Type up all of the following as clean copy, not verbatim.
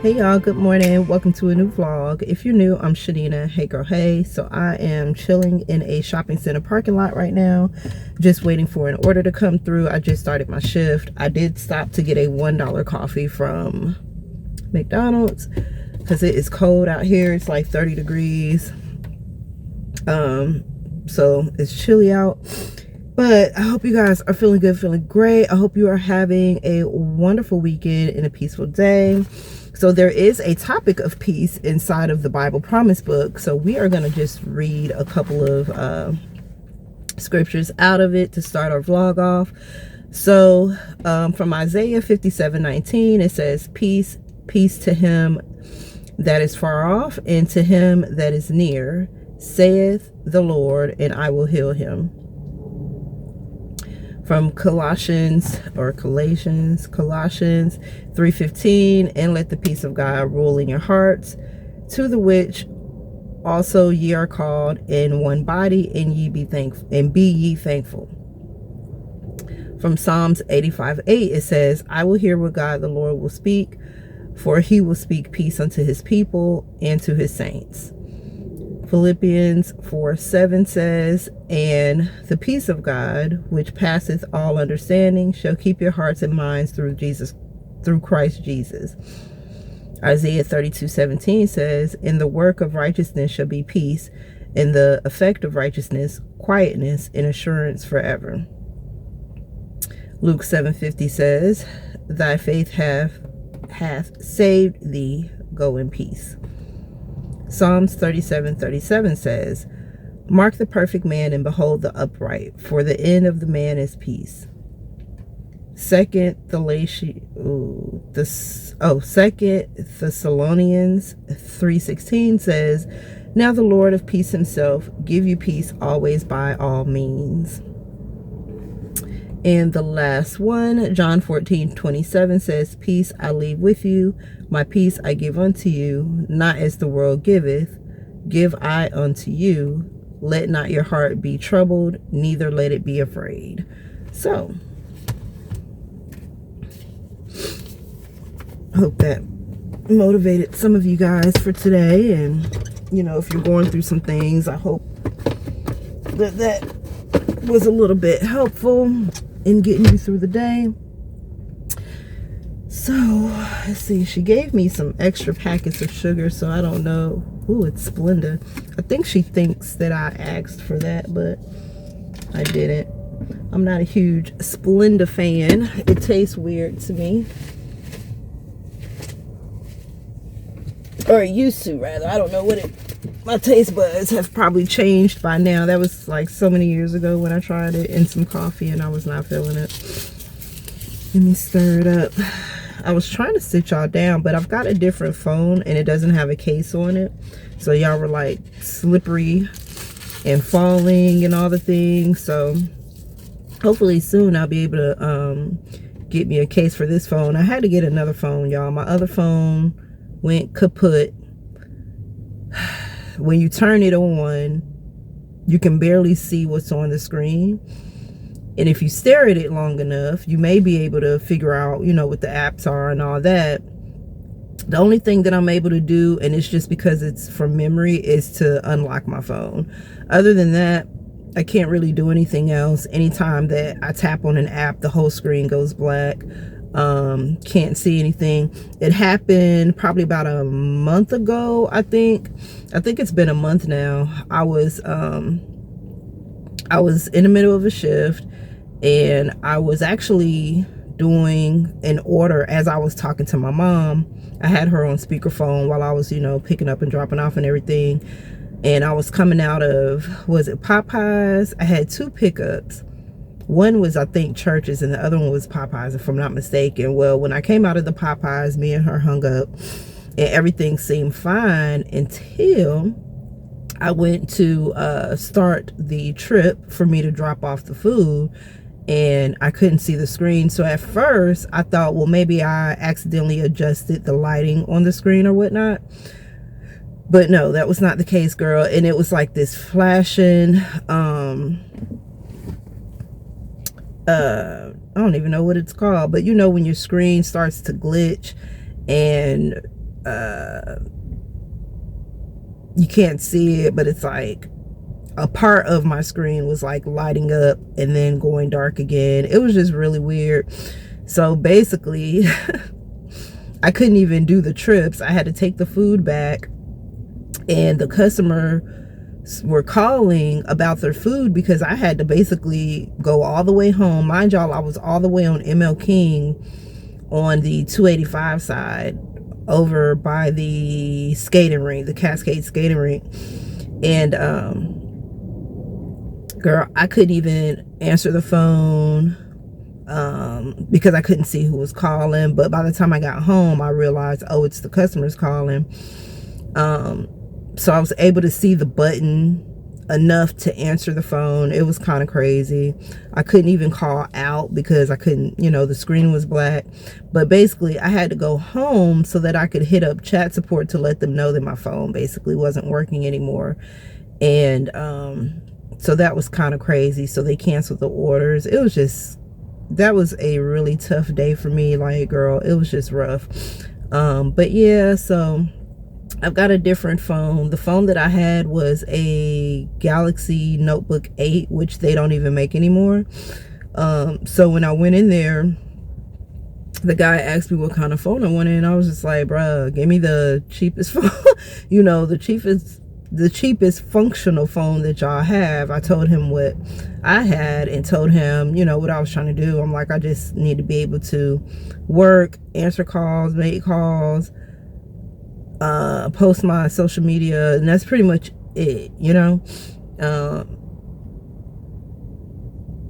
Hey y'all, good morning. Welcome to a new vlog. If you're new, I'm Chanina. Hey girl, hey. So I am chilling in a shopping center parking lot right now, just waiting for an order to come through. I just started my shift. I did stop to get a $1 coffee from McDonald's because it is cold out here. It's like 30 degrees. So it's chilly out. But I hope you guys are feeling good, feeling great. I hope you are having a wonderful weekend and a peaceful day. So there is a topic of peace inside of the Bible Promise Book. So we are going to just read a couple of scriptures out of it to start our vlog off. So from Isaiah 57:19, it says, peace, peace to him that is far off and to him that is near, saith the Lord, and I will heal him. From Colossians 3:15, and let the peace of God rule in your hearts, to the which also ye are called in one body, and ye be thankful, and be ye thankful. From Psalms 85:8, it says, I will hear what God the Lord will speak, for he will speak peace unto his people and to his saints. Philippians 4:7 says, and the peace of God, which passeth all understanding, shall keep your hearts and minds through Christ Jesus. Isaiah 32:17 says, in the work of righteousness shall be peace, in the effect of righteousness, quietness and assurance forever. Luke 7:50 says, thy faith hath saved thee, go in peace. Psalms 37:37 says, mark the perfect man and behold the upright, for the end of the man is peace. Second Thessalonians 3:16 says, now the Lord of peace himself give you peace always by all means. And the last one, John 14:27 says, peace I leave with you, my peace I give unto you, not as the world giveth, give I unto you. Let not your heart be troubled, neither let it be afraid. So, I hope that motivated some of you guys for today. And, you know, if you're going through some things, I hope that was a little bit helpful in getting you through the day. So let's see, she gave me some extra packets of sugar, so I don't know. Ooh, it's Splenda. I think she thinks that I asked for that, but I didn't. I'm not a huge Splenda fan. It tastes weird to me, or it used to, rather. I don't know what my taste buds have probably changed by now. That was like so many years ago when I tried it in some coffee and I was not feeling it. Let me stir it up. I was trying to sit y'all down, but I've got a different phone and it doesn't have a case on it. So y'all were like slippery and falling and all the things. So hopefully soon I'll be able to get me a case for this phone. I had to get another phone, y'all. My other phone went kaput. When you turn it on, you can barely see what's on the screen. And if you stare at it long enough, you may be able to figure out, you know, what the apps are and all that. The only thing that I'm able to do, and it's just because it's from memory, is to unlock my phone. Other than that, I can't really do anything else. Anytime that I tap on an app, the whole screen goes black. Can't see anything. It happened probably about a month ago, I think it's been a month now. I was in the middle of a shift and I was actually doing an order as I was talking to my mom. I had her on speakerphone while I was, you know, picking up and dropping off and everything. And I was coming out of, was it Popeyes? I had two pickups. One was, I think, Church's, and the other one was Popeyes, if I'm not mistaken. Well, when I came out of the Popeyes, me and her hung up, and everything seemed fine until I went to start the trip for me to drop off the food, and I couldn't see the screen. So at first, I thought, well, maybe I accidentally adjusted the lighting on the screen or whatnot. But no, that was not the case, girl. And it was like this flashing, I don't even know what it's called, but you know when your screen starts to glitch and you can't see it, but it's like a part of my screen was like lighting up and then going dark again. It was just really weird. So basically I couldn't even do the trips. I had to take the food back, and the customer were calling about their food because I had to basically go all the way home. Mind y'all, I was all the way on ML King on the 285 side over by the skating rink, the Cascade skating rink. And girl, I couldn't even answer the phone because I couldn't see who was calling. But by the time I got home, I realized, oh, it's the customers calling. So I was able to see the button enough to answer the phone. It was kind of crazy. I couldn't even call out because I couldn't, you know, the screen was black. But basically I had to go home so that I could hit up chat support to let them know that my phone basically wasn't working anymore. And so that was kind of crazy. So they canceled the orders. It was just, that was a really tough day for me. Like, girl, it was just rough. But yeah, so I've got a different phone. The phone that I had was a Galaxy Notebook 8, which they don't even make anymore. So when I went in there, the guy asked me what kind of phone I wanted, and I was just like, bruh, give me the cheapest phone. You know, the cheapest functional phone that y'all have. I told him what I had and told him, you know, what I was trying to do. I'm like, I just need to be able to work, answer calls, make calls, post my social media, and that's pretty much it, you know.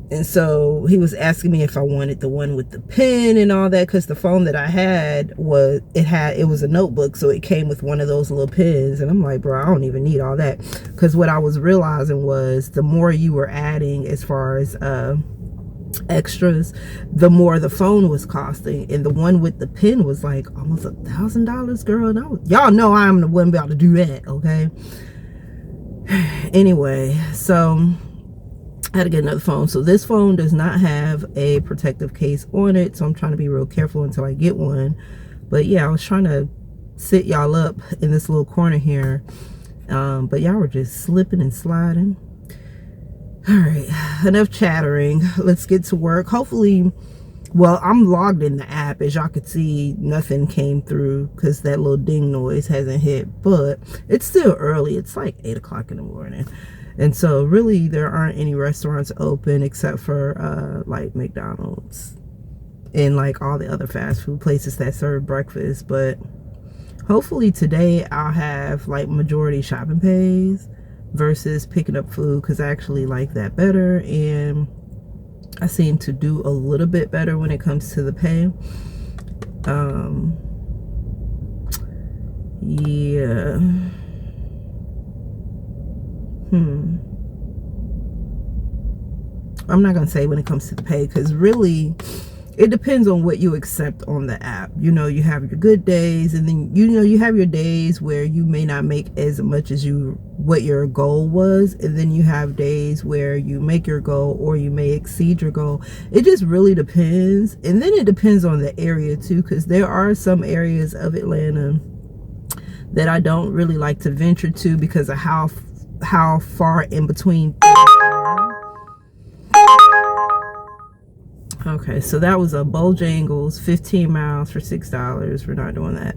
And so he was asking me if I wanted the one with the pen and all that, because the phone that I had was, it was a notebook, so it came with one of those little pens. And I'm like, bro, I don't even need all that, because what I was realizing was the more you were adding as far as extras, the more the phone was costing. And the one with the pen was like almost $1,000, girl. And y'all know I'm the one about to do that, okay? Anyway, so I had to get another phone. So this phone does not have a protective case on it, so I'm trying to be real careful until I get one. But yeah, I was trying to sit y'all up in this little corner here, but y'all were just slipping and sliding. All right, enough chattering. Let's get to work. Hopefully, well, I'm logged in the app. As y'all could see, nothing came through because that little ding noise hasn't hit, but it's still early. It's like 8 o'clock in the morning. And so really there aren't any restaurants open except for like McDonald's and like all the other fast food places that serve breakfast. But hopefully today I'll have like majority shopping pays versus picking up food, because I actually like that better, and I seem to do a little bit better when it comes to the pay. Yeah. I'm not gonna say when it comes to the pay, because really it depends on what you accept on the app. You know, you have your good days, and then you have your days where you may not make as much as what your goal was, and then you have days where you make your goal or you may exceed your goal. It just really depends. And then it depends on the area too, because there are some areas of Atlanta that I don't really like to venture to because of how far in between things are. Okay, so that was a Bojangles 15 miles for $6. We're not doing that.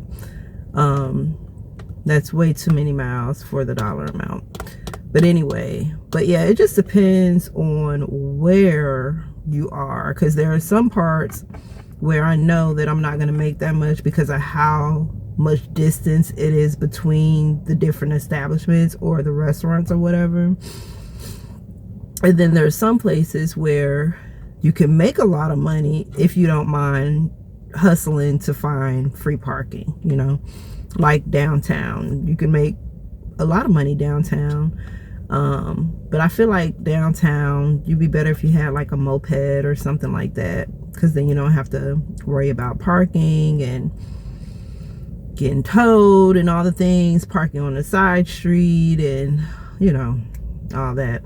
That's way too many miles for the dollar amount. But anyway, but yeah, it just depends on where you are, because there are some parts where I know that I'm not going to make that much because of how much distance it is between the different establishments or the restaurants or whatever. And then there's some places where you can make a lot of money if you don't mind hustling to find free parking, you know, like downtown. You can make a lot of money downtown. But I feel like downtown, you'd be better if you had like a moped or something like that, because then you don't have to worry about parking and getting towed and all the things, parking on the side street and, you know, all that.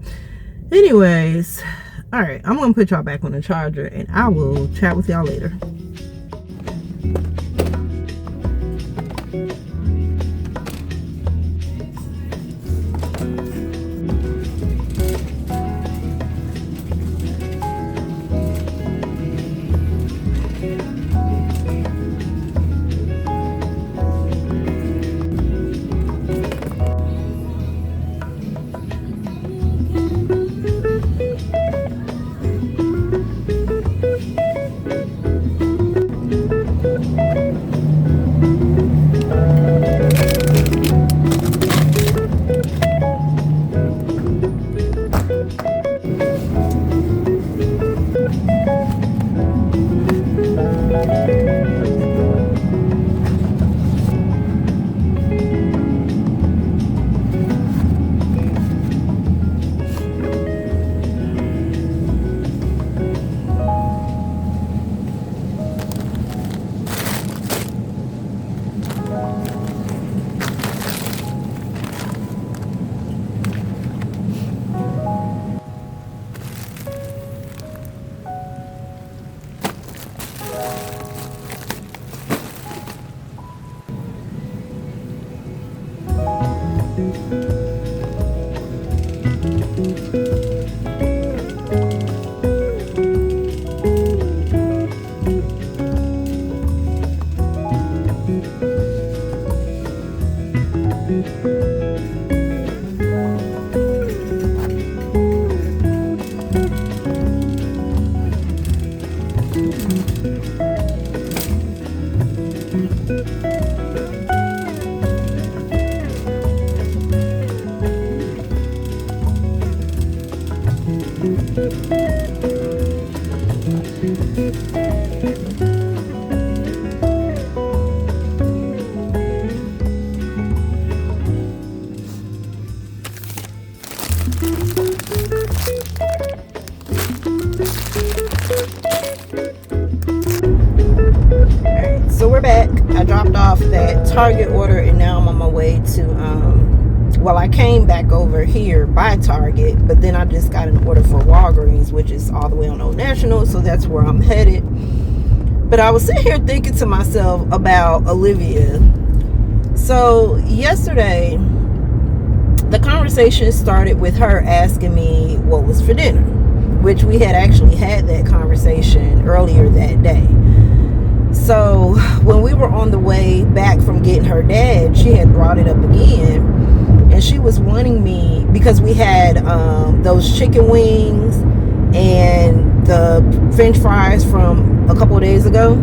Anyways, all right, I'm gonna put y'all back on the charger and I will chat with y'all later. So we're back. I dropped off that Target order and now I'm on my way to well, I came back over here by Target, but then I just got an order for Walgreens, which is all the way on Old National, so that's where I'm headed. But I was sitting here thinking to myself about Olivia. So yesterday the conversation started with her asking me what was for dinner, which we had actually had that conversation earlier that day. So when we were on the way back from getting her dad, she had brought it up again, and she was wanting me, because we had those chicken wings and the French fries from a couple of days ago.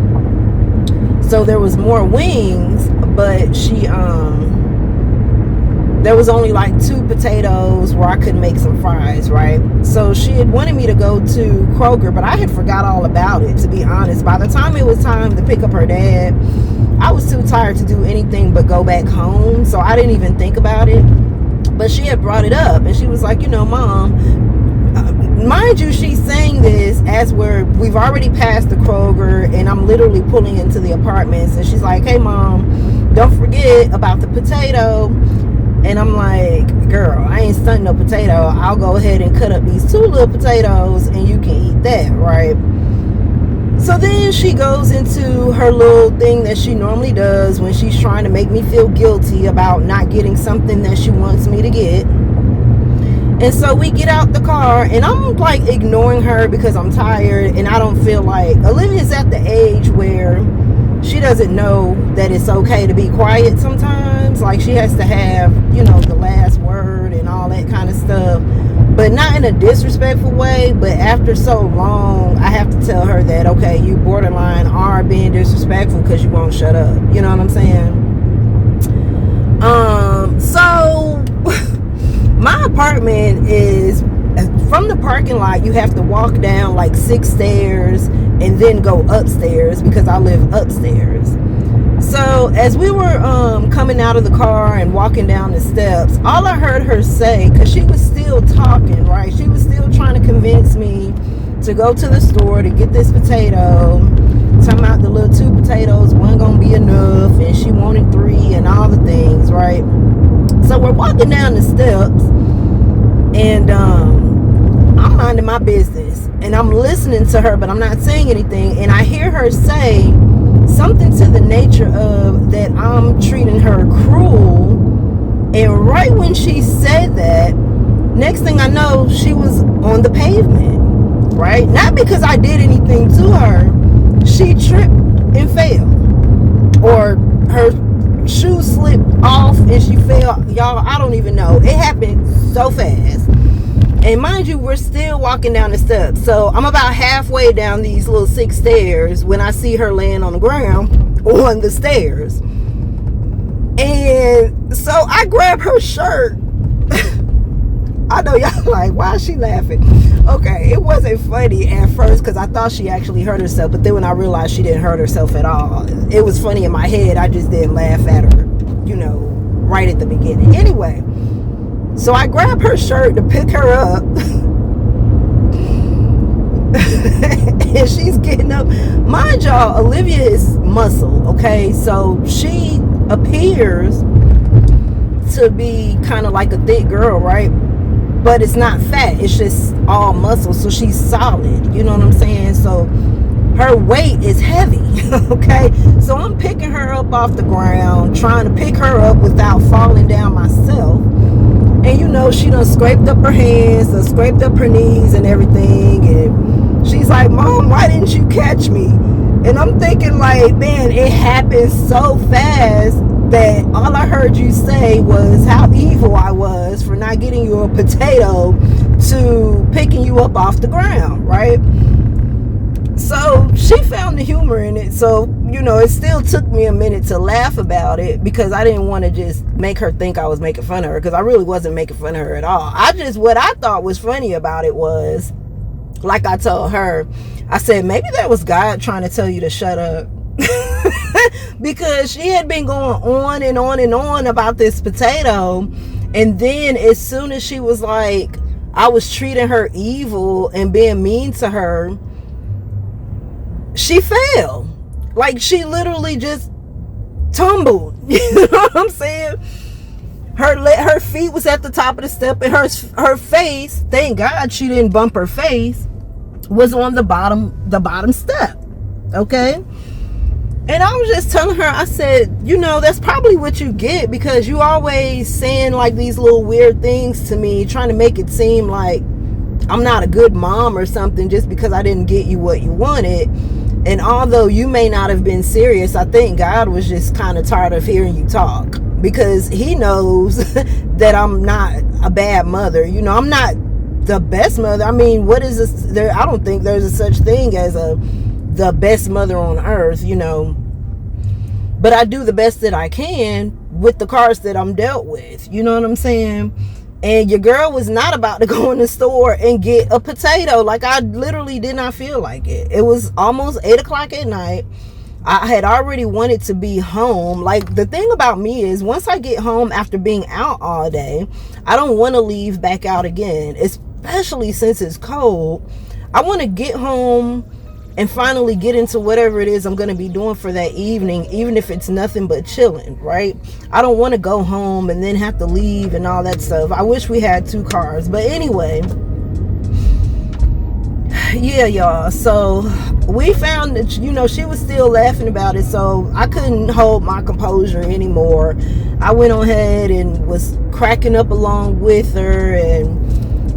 So there was more wings, but she there was only like 2 potatoes where I could make some fries, right? So she had wanted me to go to Kroger, but I had forgot all about it, to be honest. By the time it was time to pick up her dad, I was too tired to do anything but go back home, so I didn't even think about it. But she had brought it up, and she was like, you know, Mom, mind you, she's saying this as we've already passed the Kroger, and I'm literally pulling into the apartments, and she's like, hey Mom, don't forget about the potato. And I'm like, girl, I ain't stunting no potato. I'll go ahead and cut up these 2 little potatoes and you can eat that, right? So then she goes into her little thing that she normally does when she's trying to make me feel guilty about not getting something that she wants me to get. And so we get out the car, and I'm like ignoring her because I'm tired, and I don't feel like Olivia's at the age where she doesn't know that it's okay to be quiet sometimes. Like, she has to have, you know, the last word and all that kind of stuff, but not in a disrespectful way. But after so long, I have to tell her that, okay, you borderline are being disrespectful because you won't shut up. You know what I'm saying? So my apartment is, from the parking lot, you have to walk down like 6 stairs and then go upstairs, because I live upstairs. So as we were coming out of the car and walking down the steps, all I heard her say, because she was still talking, right? She was still trying to convince me to go to the store to get this potato, talking about the little 2 potatoes, 1 gonna be enough, and she wanted 3 and all the things, right? So we're walking down the steps, and I'm minding my business, and I'm listening to her, but I'm not saying anything. And I hear her say something to the nature of that I'm treating her cruel. And right when she said that, next thing I know, she was on the pavement, right? Not because I did anything to her. She tripped and fell, or her shoe slipped off and she fell. Y'all, I don't even know. It happened so fast. And mind you, we're still walking down the steps. So I'm about halfway down these little 6 stairs when I see her laying on the ground on the stairs. And so I grab her shirt. I know y'all like, why is she laughing? Okay, it wasn't funny at first because I thought she actually hurt herself. But then when I realized she didn't hurt herself at all, it was funny in my head. I just didn't laugh at her, you know, right at the beginning. Anyway. So I grab her shirt to pick her up, and she's getting up. Mind y'all, Olivia is muscle, okay? So she appears to be kind of like a thick girl, right? But it's not fat. It's just all muscle. So she's solid. You know what I'm saying? So her weight is heavy, okay? So I'm picking her up off the ground, trying to pick her up without falling down myself. And you know, she done scraped up her hands, done scraped up her knees and everything. And she's like, Mom, why didn't you catch me? And I'm thinking like, man, it happened so fast that all I heard you say was how evil I was for not getting you a potato to picking you up off the ground, right? So she found the humor in it. So, you know, it still took me a minute to laugh about it because I didn't want to just make her think I was making fun of her, because I really wasn't making fun of her at all. What I thought was funny about it was like I told her, I said, maybe that was God trying to tell you to shut up. Because she had been going on and on and on about this potato. And then as soon as she was like, I was treating her evil and being mean to her, she fell. Like, she literally just tumbled. You know what I'm saying? Her feet was at the top of the step, and her face, thank God she didn't bump her face, was on the bottom step. Okay? And I was just telling her, I said, you know, that's probably what you get, because you always saying like these little weird things to me, trying to make it seem like I'm not a good mom or something just because I didn't get you what you wanted. And although you may not have been serious, I think God was just kind of tired of hearing you talk, because he knows that I'm not a bad mother. You know, I'm not the best mother. I mean, what is this? I don't think there's a such thing as the best mother on earth, you know. But I do the best that I can with the cards that I'm dealt with. You know what I'm saying? And your girl was not about to go in the store and get a potato. Like, I literally did not feel like it. It was almost 8 o'clock at night. I had already wanted to be home. Like, the thing about me is, once I get home after being out all day, I don't want to leave back out again, especially since it's cold. I want to get home and finally get into whatever it is I'm going to be doing for that evening, even if it's nothing but chilling, right? I don't want to go home and then have to leave and all that stuff. I wish we had 2 cars. But anyway, yeah, y'all. So we found that, you know, she was still laughing about it, so I couldn't hold my composure anymore. I went on ahead and was cracking up along with her,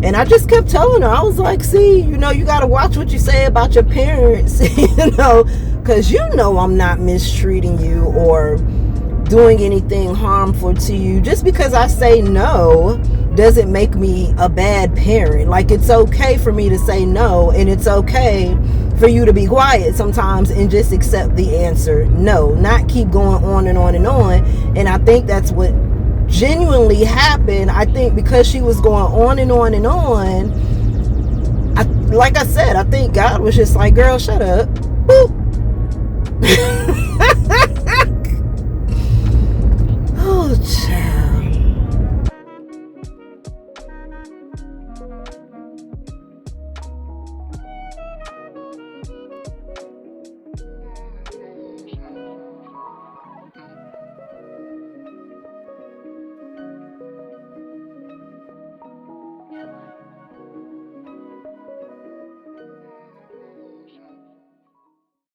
and I just kept telling her, I was like, see, you know, you got to watch what you say about your parents, you know, because you know I'm not mistreating you or doing anything harmful to you. Just because I say no doesn't make me a bad parent. Like, it's okay for me to say no, and it's okay for you to be quiet sometimes and just accept the answer no, not keep going on and on and on. And I think that's what genuinely happened. I think because she was going on and on and on, like I said, I think God was just like, girl, shut up. Boop. Oh, child.